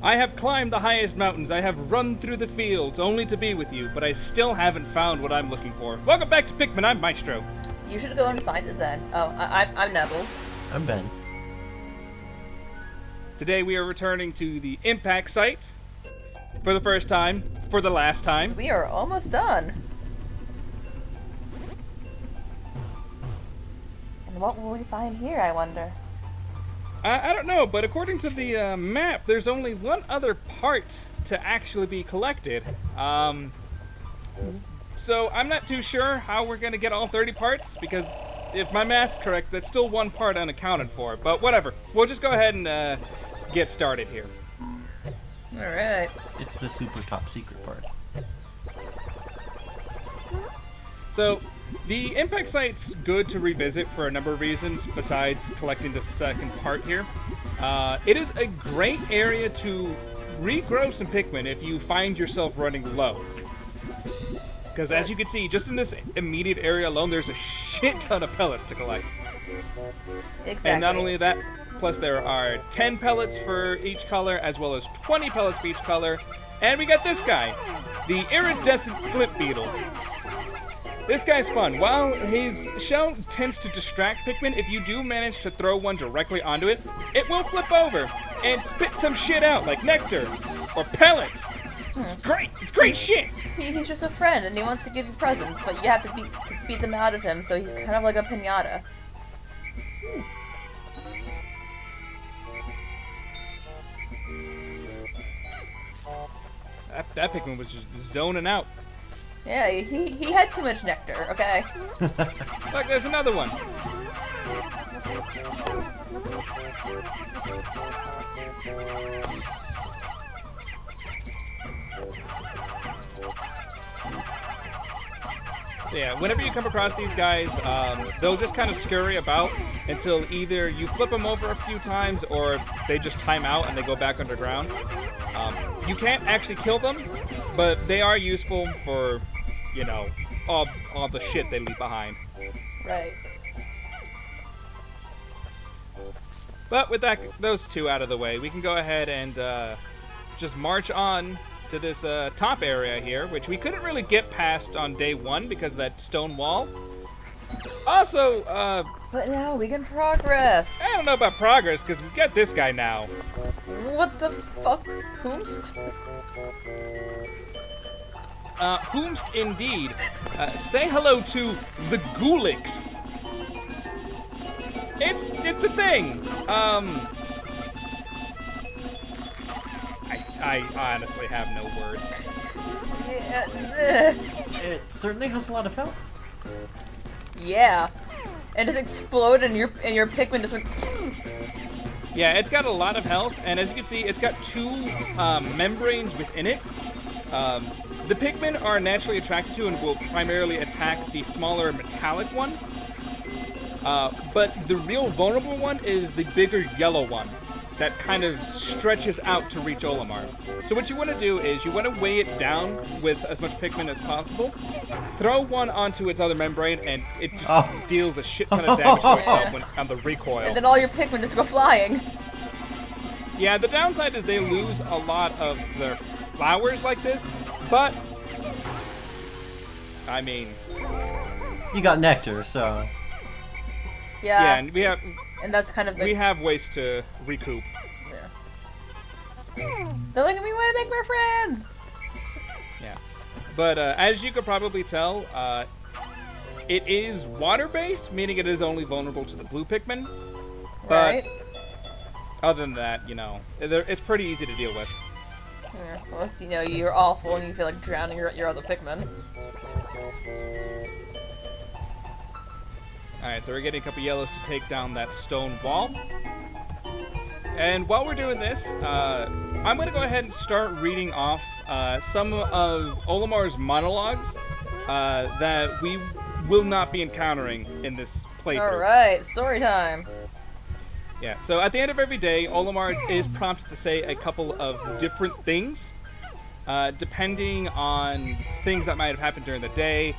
I have climbed the highest mountains, I have run through the fields, only to be with you, but I still haven't found what I'm looking for. Welcome back to Pikmin, I'm Maestro. You should go and find it then. Oh, I'm Nebbles. I'm Ben. Today we are returning to the impact site. For the first time, for the last time. We are almost done. And what will we find here, I wonder? I don't know, but according to the map, there's only one other part to actually be collected. So I'm not too sure how we're going to get all 30 parts, because if my math's correct, that's still one part unaccounted for. But whatever, we'll just go ahead and get started here. Alright. It's the super top secret part. So, the impact site's good to revisit for a number of reasons besides collecting the second part here. It is a great area to regrow some Pikmin if you find yourself running low. Because as you can see, just in this immediate area alone, there's a shit ton of pellets to collect. Exactly. And not only that, plus there are 10 pellets for each color, as well as 20 pellets for each color. And we got this guy, the iridescent flip beetle. This guy's fun. While his shell tends to distract Pikmin, if you do manage to throw one directly onto it, it will flip over and spit some shit out, like nectar or pellets. It's great. It's great shit. He's just a friend, and he wants to give you presents, but you have to beat them out of him, so he's kind of like a piñata. That Pikmin was just zoning out. Yeah, he had too much nectar, okay? Look, there's another one. So yeah, whenever you come across these guys, they'll just kind of scurry about until either you flip them over a few times or they just time out and they go back underground. You can't actually kill them, but they are useful for, you know, all the shit they leave behind. Right. But with those two out of the way, we can go ahead and just march on to this top area here, which we couldn't really get past on day one because of that stone wall. Also, But now we can progress! I don't know about progress because we got this guy now. What the fuck? Whomst? Whomst indeed. Say hello to the Ghoulix. It's a thing. I honestly have no words. Yeah. It certainly has a lot of health. Yeah. And just explode and your Pikmin just went. Yeah, it's got a lot of health, and as you can see, it's got two membranes within it. The Pikmin are naturally attracted to and will primarily attack the smaller metallic one. But the real vulnerable one is the bigger yellow one that kind of stretches out to reach Olimar. So what you want to do is you want to weigh it down with as much Pikmin as possible, throw one onto its other membrane, and it just deals a shit ton of damage to itself on the recoil. And then all your Pikmin just go flying. Yeah, the downside is they lose a lot of their flowers like this, but I mean, You got nectar, so... yeah, Yeah. and And that's kind of the. we have ways to recoup. Yeah. They're like, we want to make more friends! Yeah, but as you could probably tell, it is water-based, meaning it is only vulnerable to the blue Pikmin. But Right? other than that, you know, it's pretty easy to deal with. Yeah. Unless, you know, you're awful and you feel like drowning your other Pikmin. Alright, so we're getting a couple yellows to take down that stone wall. And while we're doing this, I'm going to go ahead and start reading off some of Olimar's monologues that we will not be encountering in this playthrough. Alright, story time. Yeah, so at the end of every day, Olimar is prompted to say a couple of different things, depending on things that might have happened during the day,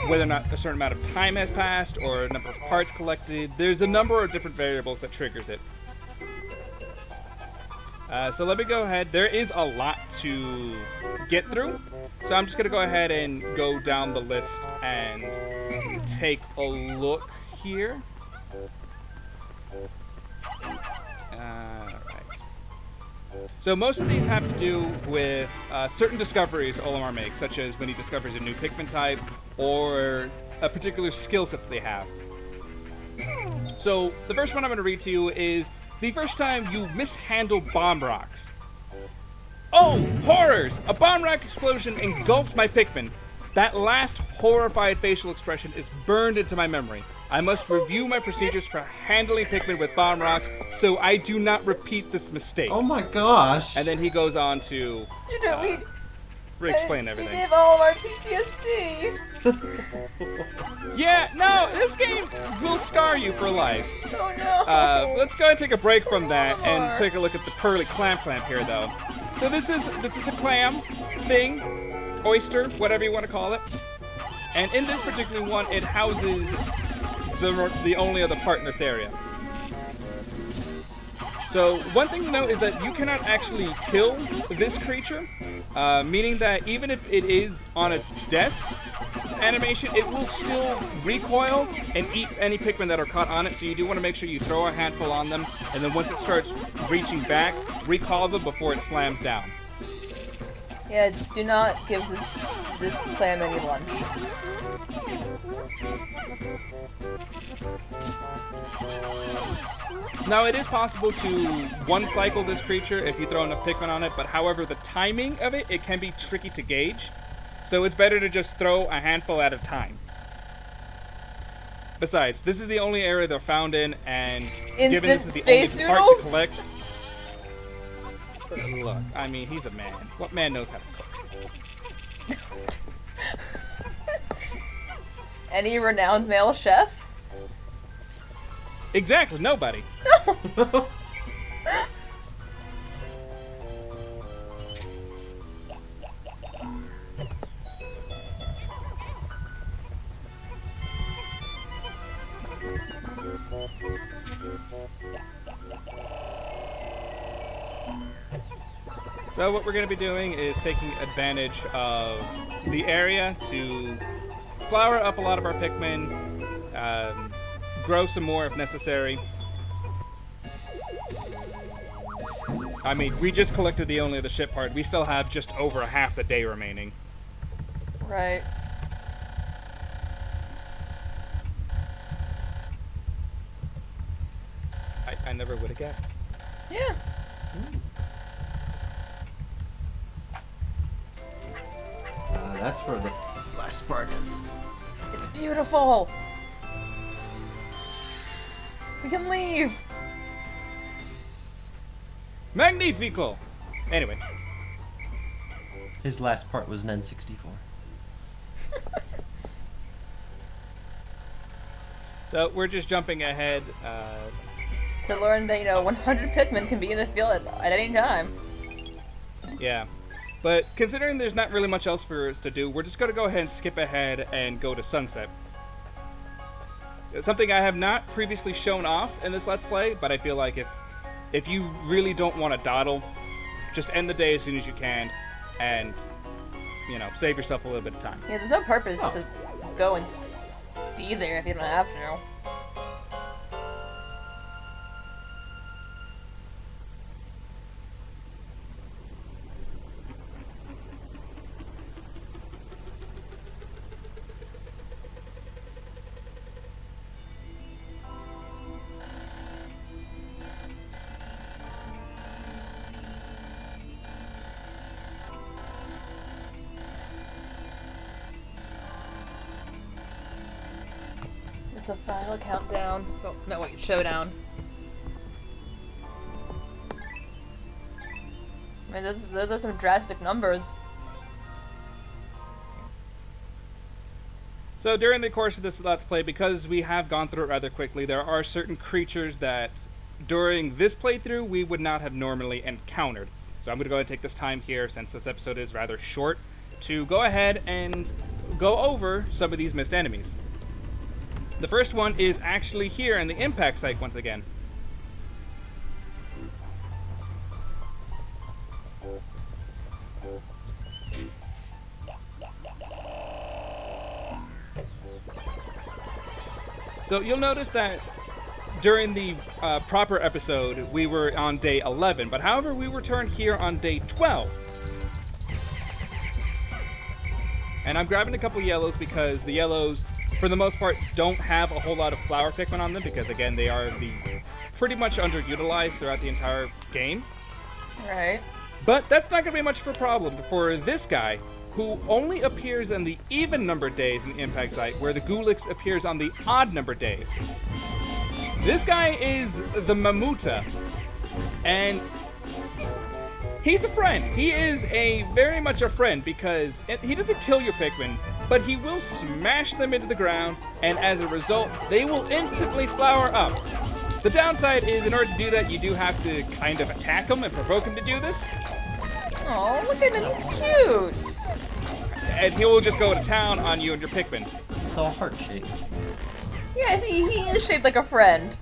whether or not a certain amount of time has passed, or a number of parts collected. There's a number of different variables that triggers it. So let me go ahead. There is a lot to get through. So I'm just going to go ahead and go down the list and take a look here. Alright. So most of these have to do with certain discoveries Olimar makes, such as when he discovers a new Pikmin type or a particular skill set that they have. So the first one I'm going to read to you is the first time you mishandle bomb rocks. Oh, horrors! A bomb rock explosion engulfed my Pikmin. That last horrified facial expression is burned into my memory. I must review my procedures for handling Pikmin with bomb rocks so I do not repeat this mistake. Oh my gosh. And then he goes on to re-explain everything. We gave all of our PTSD. Yeah, no, this game will scar you for life. Oh no. Let's go ahead and take a break from that and take a look at the Pearly Clamp here, though. So this is a clam thing, oyster, whatever you want to call it. And in this particular one, it houses the only other part in this area. So one thing to note is that you cannot actually kill this creature, meaning that even if it is on its death animation, it will still recoil and eat any Pikmin that are caught on it, so you do want to make sure you throw a handful on them, and then once it starts reaching back, recall them before it slams down. Yeah, do not give this clam any lunch. Now, it is possible to one-cycle this creature if you throw enough Pikmin on it, but however, the timing of it can be tricky to gauge. So it's better to just throw a handful at a time. Besides, this is the only area they're found in, and given this is the space only part noodles? to collect... Look, I mean, he's a man. What man knows how to cook? Any renowned male chef? Exactly, nobody. No. So what we're going to be doing is taking advantage of the area to flower up a lot of our Pikmin, grow some more if necessary. I mean, we just collected the only other ship part. We still have just over half the day remaining. Right. I never would have guessed. Yeah. That's where the last part is. It's beautiful. We can leave. Magnifico! Anyway. His last part was an N64. So we're just jumping ahead. To learn that, 100 Pikmin can be in the field at any time. Yeah. But considering there's not really much else for us to do, we're just going to go ahead and skip ahead and go to Sunset. It's something I have not previously shown off in this Let's Play, but I feel like if you really don't want to dawdle, just end the day as soon as you can and, save yourself a little bit of time. Yeah, there's no purpose to go and be there if you don't have to. It's a final countdown. Oh, no, wait, showdown. I mean, those are some drastic numbers. So during the course of this Let's Play, because we have gone through it rather quickly, there are certain creatures that during this playthrough we would not have normally encountered. So I'm going to go ahead and take this time here, since this episode is rather short, to go ahead and go over some of these missed enemies. The first one is actually here in the impact site once again. So you'll notice that during the proper episode, we were on day 11, but however, we returned here on day 12. And I'm grabbing a couple yellows because the yellows, for the most part, don't have a whole lot of flower Pikmin on them because, again, they are pretty much underutilized throughout the entire game. Right. But that's not going to be much of a problem for this guy, who only appears on the even-numbered days in the Impact Site, where the Gulix appears on the odd-numbered days. This guy is the Mamuta, and he's a friend. He is very much a friend because he doesn't kill your Pikmin, but he will smash them into the ground, and as a result, they will instantly flower up. The downside is, in order to do that, you do have to kind of attack him and provoke him to do this. Oh, look at him, he's cute! And he will just go to town on you and your Pikmin. It's all heart-shaped. Yeah, he is shaped like a friend.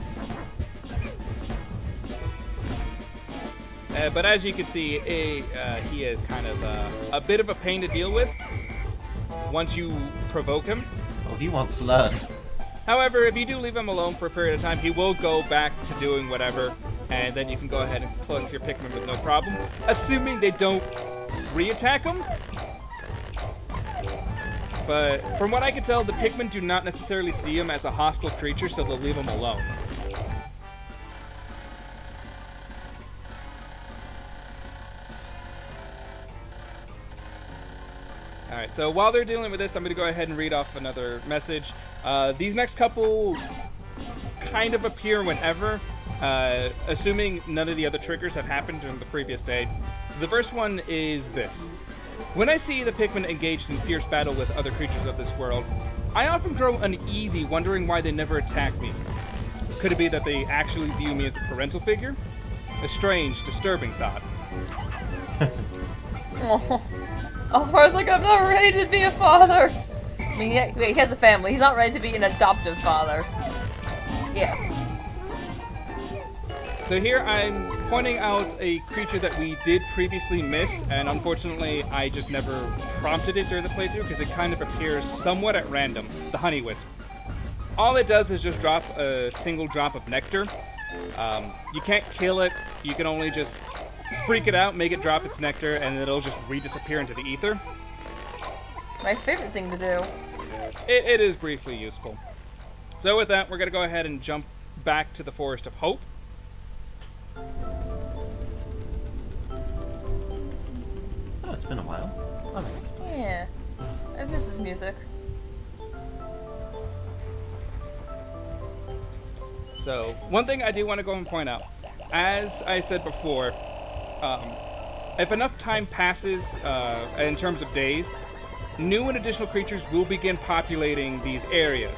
But as you can see, he is kind of a bit of a pain to deal with once you provoke him. Oh, he wants blood. However, if you do leave him alone for a period of time, he will go back to doing whatever, and then you can go ahead and plug your Pikmin with no problem, assuming they don't re-attack him. But from what I can tell, the Pikmin do not necessarily see him as a hostile creature, so they'll leave him alone. Alright, so while they're dealing with this, I'm going to go ahead and read off another message. These next couple kind of appear whenever, assuming none of the other triggers have happened during the previous day. So the first one is this. When I see the Pikmin engaged in fierce battle with other creatures of this world, I often grow uneasy, wondering why they never attack me. Could it be that they actually view me as a parental figure? A strange, disturbing thought. Oh, Olimar's like, I'm not ready to be a father. I mean, he has a family. He's not ready to be an adoptive father. Yeah. So here I'm pointing out a creature that we did previously miss, and unfortunately I just never prompted it during the playthrough because it kind of appears somewhat at random, the Honey Wisp. All it does is just drop a single drop of nectar. You can't kill it, you can only just freak it out, make it drop its nectar, and it'll just re-disappear into the ether. My favorite thing to do. It is briefly useful. So with that, we're going to go ahead and jump back to the Forest of Hope. Oh, it's been a while. I like this place. Yeah. I miss his music. So, one thing I do want to go and point out, as I said before, if enough time passes in terms of days, new and additional creatures will begin populating these areas.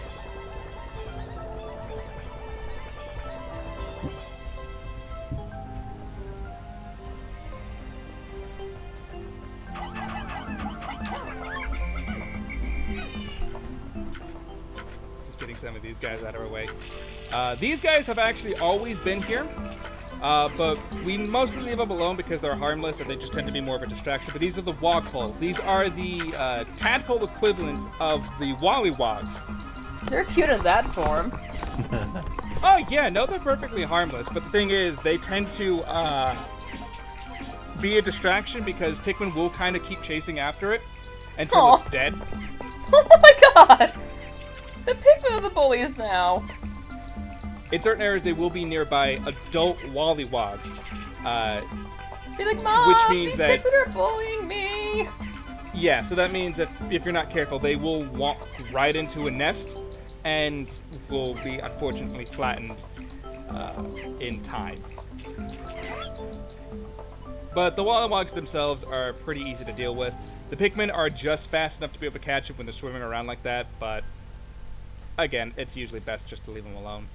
Some of these guys out of our way. These guys have actually always been here, but we mostly leave them alone because they're harmless and they just tend to be more of a distraction. But these are the wogholes. These are the tadpole equivalents of the wallywogs. They're cute in that form. Oh yeah, no, they're perfectly harmless. But the thing is, they tend to be a distraction because Pikmin will kind of keep chasing after it until it's dead. Oh my god! The Pikmin are the bullies now. In certain areas, they will be nearby adult wallywogs. Be like, Mom, which means these that Pikmin are bullying me. Yeah, so that means that if you're not careful, they will walk right into a nest and will be unfortunately flattened in time. But the wallywogs themselves are pretty easy to deal with. The Pikmin are just fast enough to be able to catch them when they're swimming around like that, but again, it's usually best just to leave them alone.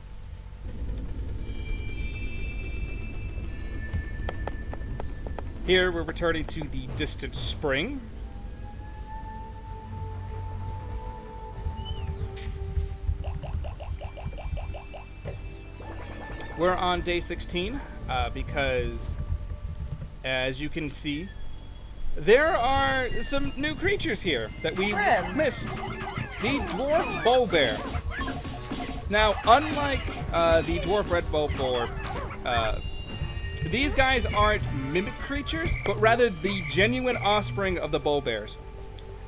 Here, we're returning to the distant spring. We're on day 16, because, as you can see, there are some new creatures here that we missed. The dwarf bull bear. Now, unlike the dwarf red bulb boar, these guys aren't mimic creatures, but rather the genuine offspring of the bull bears.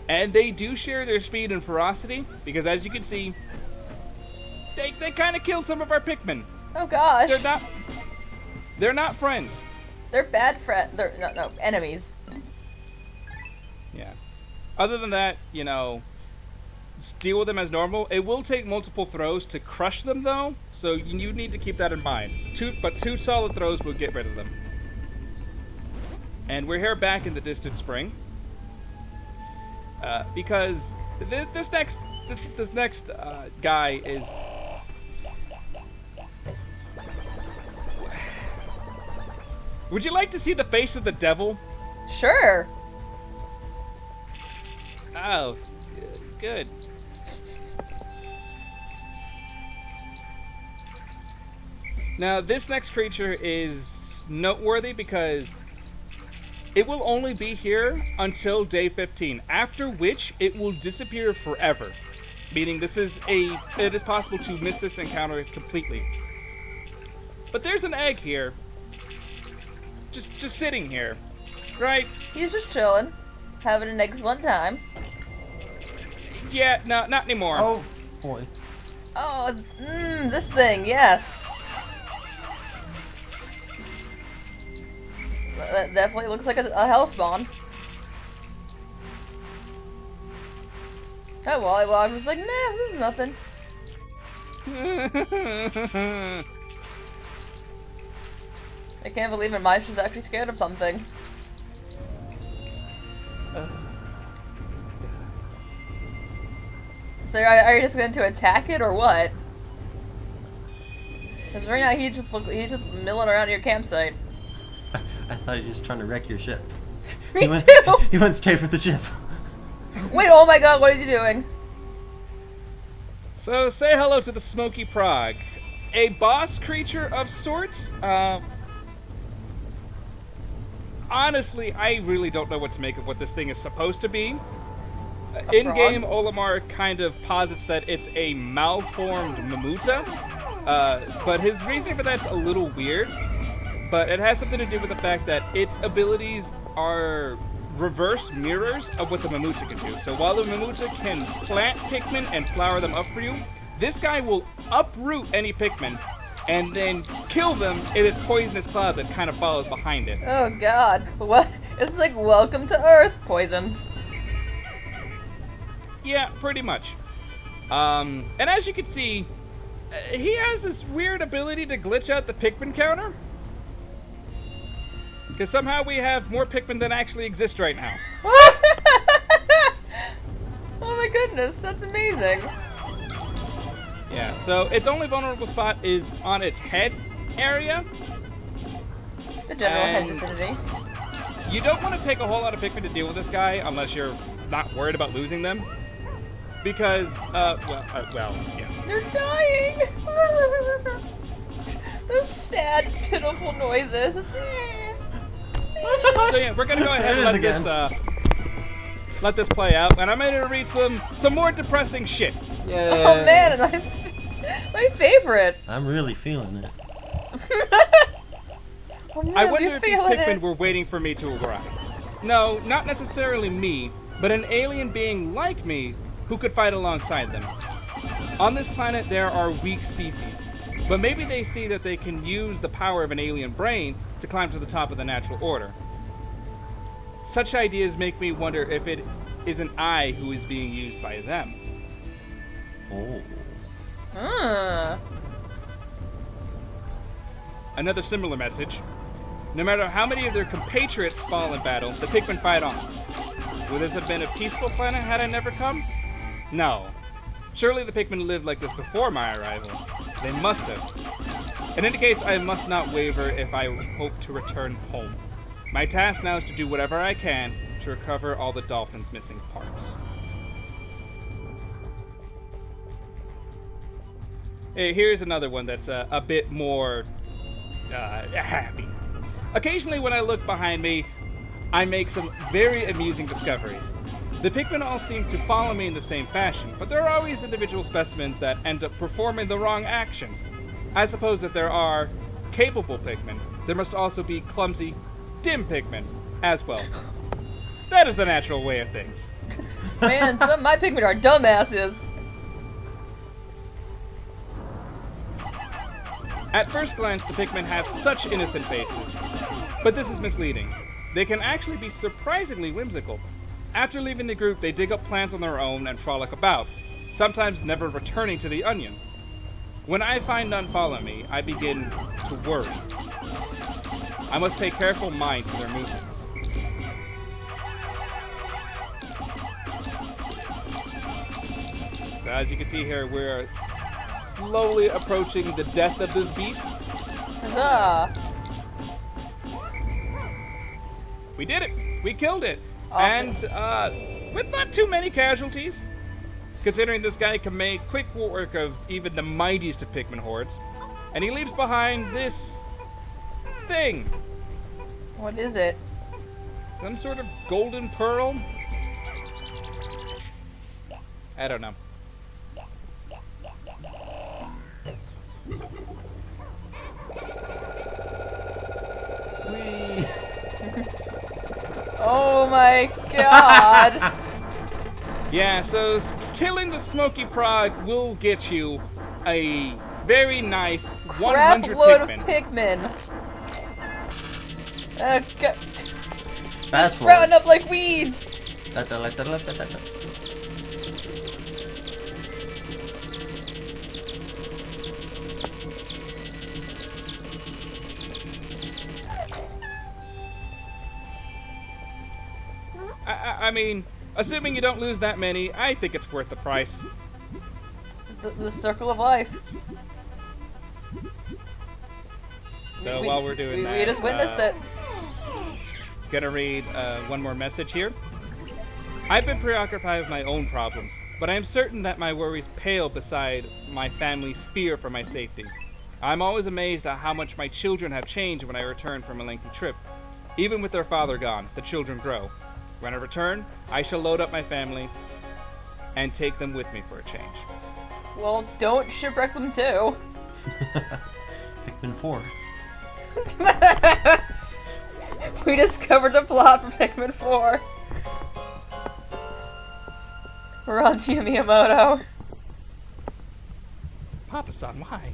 And they do share their speed and ferocity, because as you can see, they kind of killed some of our Pikmin. Oh gosh. They're not friends. They're bad friends. They're no enemies. Yeah. Other than that, you know, just deal with them as normal. It will take multiple throws to crush them, though, so you need to keep that in mind. Two solid throws will get rid of them. And we're here back in the distant spring, because this next guy is. Would you like to see the face of the devil? Sure. Oh, good. Now, this next creature is noteworthy because it will only be here until day 15, after which it will disappear forever. Meaning it is possible to miss this encounter completely. But there's an egg here. Just sitting here, right? He's just chilling, having an excellent time. Yeah, no, not anymore. Oh, boy. Oh, this thing, yes. That definitely looks like a hellspawn. Oh, well, I was like, nah, this is nothing. I can't believe it. Maestro's actually scared of something. So are you just going to attack it or what? Because right now he's just milling around your campsite. I thought he was just trying to wreck your ship. Me he went, too! He went straight for the ship. Wait, oh my god, what is he doing? So say hello to the Smoky Prog, a boss creature of sorts. Honestly, I really don't know what to make of what this thing is supposed to be. In-game, Olimar kind of posits that it's a malformed Mamuta, but his reasoning for that's a little weird. But it has something to do with the fact that its abilities are reverse mirrors of what the Mamuta can do. So while the Mamuta can plant Pikmin and flower them up for you, this guy will uproot any Pikmin and then kill them in its poisonous cloud that kind of follows behind it. Oh god, what? It's like welcome to Earth, poisons. Yeah, pretty much. And as you can see, he has this weird ability to glitch out the Pikmin counter. Because somehow we have more Pikmin than actually exist right now. Oh my goodness, that's amazing. Yeah, so its only vulnerable spot is on its head area. The general head And vicinity. you don't want to take a whole lot of Pikmin to deal with this guy unless you're not worried about losing them. Because, yeah. They're dying! Those sad, pitiful noises. So yeah, we're gonna go ahead and let this play out, and I'm gonna read some more depressing shit. Yeah. Oh man, and my favorite. I'm really feeling it. I'm I really wonder if these feeling Pikmin it. were waiting for me to arrive. No, not necessarily me, but an alien being like me who could fight alongside them. On this planet, there are weak species, but maybe they see that they can use the power of an alien brain to climb to the top of the natural order. Such ideas make me wonder if it isn't I who is being used by them. Oh. Another similar message. No matter how many of their compatriots fall in battle, the Pikmin fight on. Would this have been a peaceful planet had I never come? No. Surely the Pikmin lived like this before my arrival. They must have. In any case, I must not waver if I hope to return home. My task now is to do whatever I can to recover all the dolphin's missing parts. Hey, here's another one that's a bit more happy. Occasionally when I look behind me, I make some very amusing discoveries. The Pikmin all seem to follow me in the same fashion, but there are always individual specimens that end up performing the wrong actions. I suppose that there are capable Pikmin. There must also be clumsy, dim Pikmin as well. That is the natural way of things. Man, some of my Pikmin are dumbasses. At first glance, the Pikmin have such innocent faces, but this is misleading. They can actually be surprisingly whimsical. After leaving the group, they dig up plants on their own and frolic about, sometimes never returning to the onion. When I find none follow me, I begin to worry. I must pay careful mind to their movements. So as you can see here, we're slowly approaching the death of this beast. Huzzah! We did it! We killed it! Awesome. And with not too many casualties, considering this guy can make quick work of even the mightiest of Pikmin hordes. And he leaves behind this thing. What is it? Some sort of golden pearl? I don't know. Whee! Oh my god! Yeah, so killing the Smoky Prod will get you a very nice Crap 100 load Pikmin. of Pikmin. God. Fast Sprouting forward. up like weeds. I mean, assuming you don't lose that many, I think it's worth the price. The circle of life. So while we're doing that, we just witnessed it. Gonna read one more message here. I've been preoccupied with my own problems, but I am certain that my worries pale beside my family's fear for my safety. I'm always amazed at how much my children have changed when I return from a lengthy trip. Even with their father gone, the children grow. When I return, I shall load up my family and take them with me for a change. Well, don't shipwreck them too. Pikmin 4. We discovered the plot for Pikmin 4. We're on to you, Miyamoto. Papa-san, why?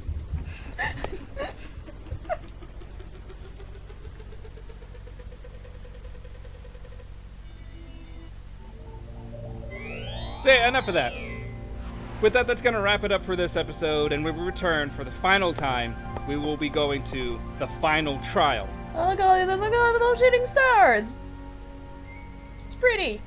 So yeah, enough of that. With that, that's going to wrap it up for this episode, and when we return for the final time, we will be going to the final trial. Oh, look at all the little shooting stars. It's pretty.